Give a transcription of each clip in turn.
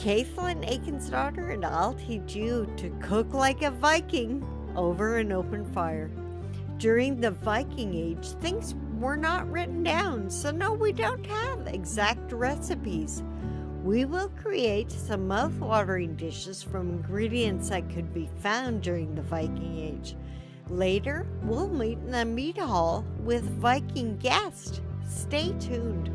Caitlin Aiken's-daughter, and I'll teach you to cook like a Viking over an open fire. During the Viking Age, things were not written down, so no, we don't have exact recipes. We will create some mouth-watering dishes from ingredients that could be found during the Viking Age. Later, we'll meet in the meat hall with Viking guests. Stay tuned.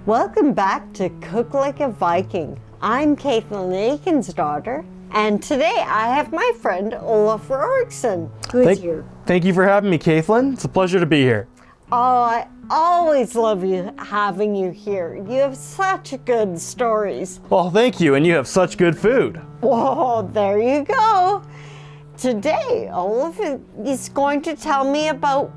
Welcome back to Cook Like a Viking. I'm Caitlin Aiken's-daughter, and today I have my friend Olaf Rorrickson, who's here. Thank you for having me, Caitlin. It's a pleasure to be here. Oh, I always love having you here. You have such good stories. Well, thank you, and you have such good food. Whoa, there you go. Today, Olaf is going to tell me about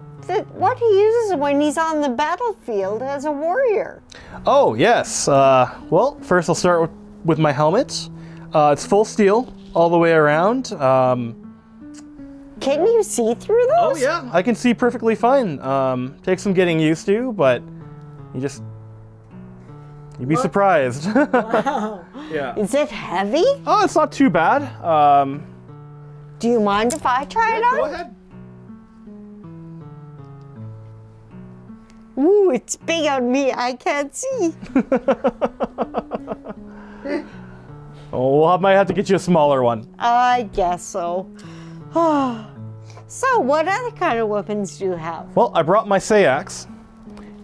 what he uses when he's on the battlefield as a warrior. Oh, yes. Well, first I'll start with my helmet. It's full steel all the way around. Can you see through those? Oh, yeah. I can see perfectly fine. Takes some getting used to, but you'd be surprised. Wow. Yeah. Is it heavy? Oh, it's not too bad. Do you mind if I try it on? Go ahead. Ooh, it's big on me. I can't see. Oh, I might have to get you a smaller one. I guess so. So, what other kind of weapons do you have? Well, I brought my Sayax.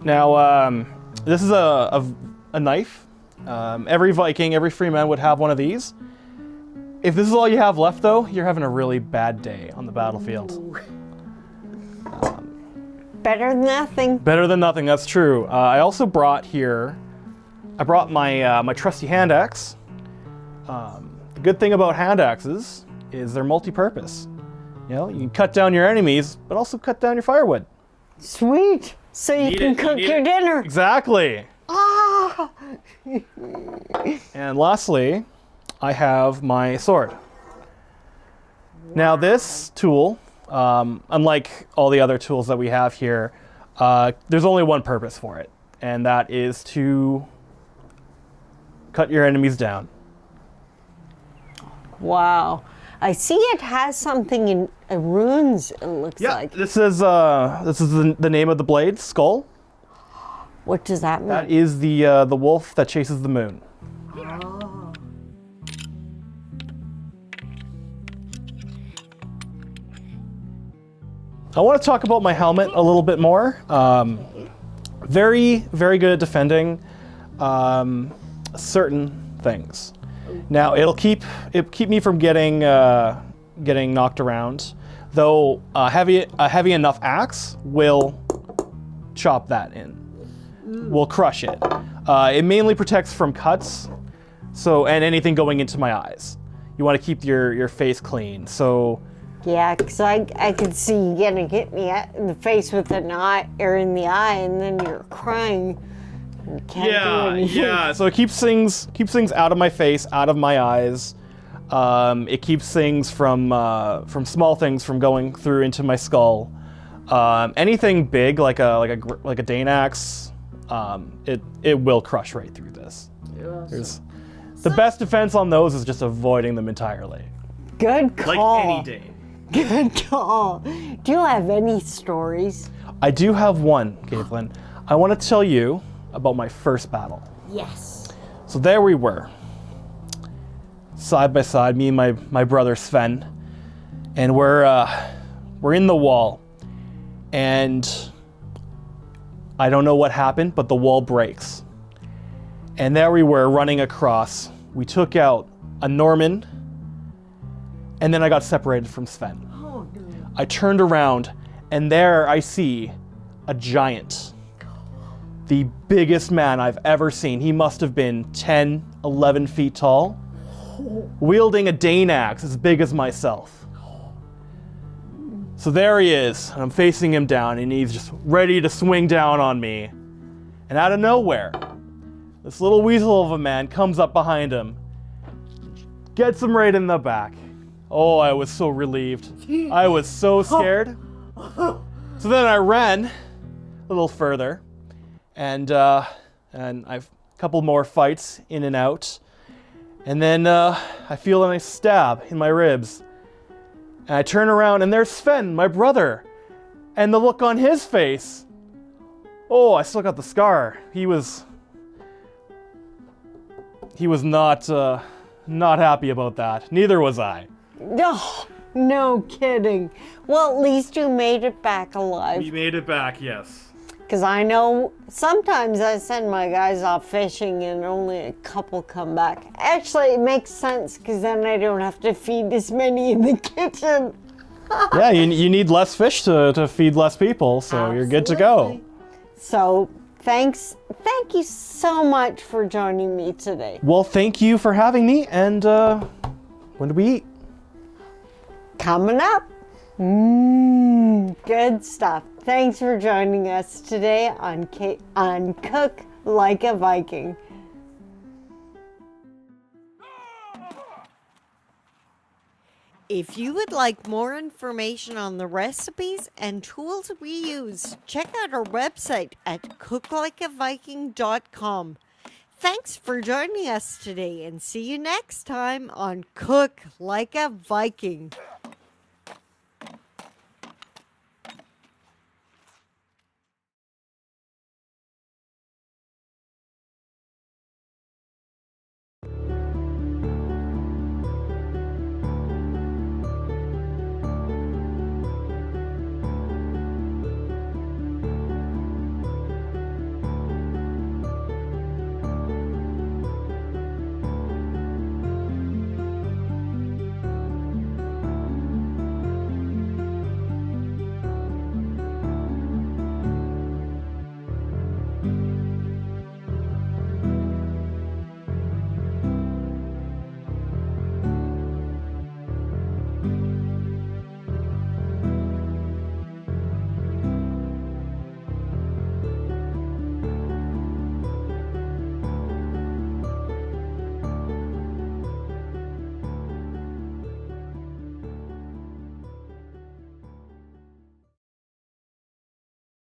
Now, this is a knife. Every Viking, every free man would have one of these. If this is all you have left, though, you're having a really bad day on the battlefield. Better than nothing. Better than nothing, that's true. I also brought my trusty hand axe. The good thing about hand axes is they're multi-purpose. You know, you can cut down your enemies, but also cut down your firewood. Sweet. So you can cook your dinner. Exactly. Ah! And lastly, I have my sword. Wow. Now this tool, unlike all the other tools that we have here, there's only one purpose for it, and that is to cut your enemies down. Wow. I see it has something in runes, it looks like. This is the name of the blade, Skull. What does that mean? That is the wolf that chases the moon. Oh. I want to talk about my helmet a little bit more. Very, very good at defending certain things. Now it'll keep me from getting knocked around, though a heavy enough axe will chop that in, will crush it. It mainly protects from cuts, and anything going into my eyes. You want to keep your face clean. So yeah, because I could see you getting hit in the face with an eye or in the eye, and then you're crying. You can't do anything. Yeah. So it keeps things out of my face, out of my eyes. It keeps things from small things from going through into my skull. Anything big like a Dane axe, it will crush right through this. Awesome. The best defense on those is just avoiding them entirely. Good call. Like any Dane. Good call. Do you have any stories? I do have one, Caitlin. I want to tell you about my first battle. Yes. So there we were, side by side, me and my brother Sven, and we're in the wall, and I don't know what happened, but the wall breaks. And there we were running across. We took out a Norman, And then I got separated from Sven. Oh, no. I turned around, and there I see a giant. The biggest man I've ever seen. He must have been 10, 11 feet tall, wielding a Dane axe as big as myself. So there he is, and I'm facing him down, and he's just ready to swing down on me. And out of nowhere, this little weasel of a man comes up behind him, gets him right in the back. Oh, I was so relieved. I was so scared. So then I ran a little further, and I've a couple more fights in and out. And then I feel a nice stab in my ribs. And I turn around, and there's Sven, my brother. And the look on his face. Oh, I still got the scar. He was not happy about that. Neither was I. Oh, no kidding. Well, at least you made it back alive. We made it back, yes. Because I know sometimes I send my guys off fishing and only a couple come back. Actually, it makes sense because then I don't have to feed as many in the kitchen. Yeah, you need less fish to feed less people, so You're good to go. So, thank you so much for joining me today. Well, thank you for having me, and when do we eat? Coming up. Good stuff. Thanks for joining us today on Cook Like a Viking. If you would like more information on the recipes and tools we use, check out our website at cooklikeaviking.com. Thanks for joining us today, and see you next time on Cook Like a Viking.